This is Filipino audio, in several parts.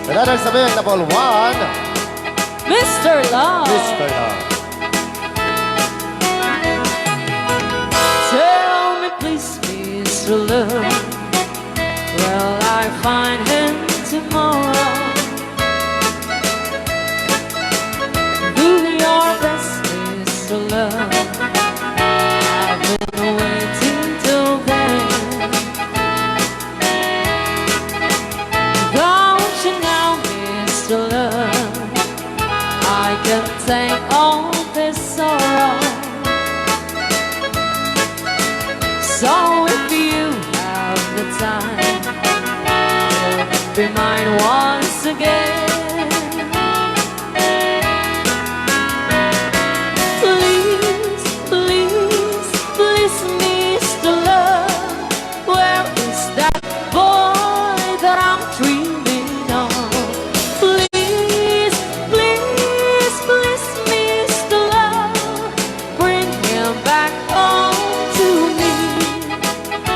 Another sabi ang double one. Mr. Love. Mr. Love. Tell me please, Mr. Love, will I find him tomorrow? Do your best, Mr. Love. I've been waiting till then. Don't you know, Mr. Love, I can take all this sorrow. So if you have the time, you'll be mine once again. Please, please, please, Mr. Love, where is that boy that I'm dreaming of? Please, please, please, Mr. Love, bring him back home to me.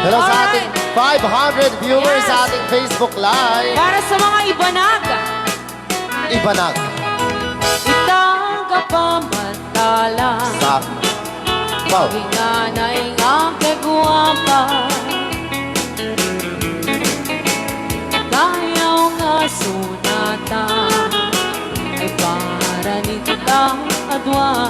Hello sa ating 500 viewers sa ating Facebook Live. Para sa mga ibanag, Ibanag. itang kapamantala, Sa... Wow. inganay nga kagwapa. Tayaw nga sunata, ay para nito lang adwa.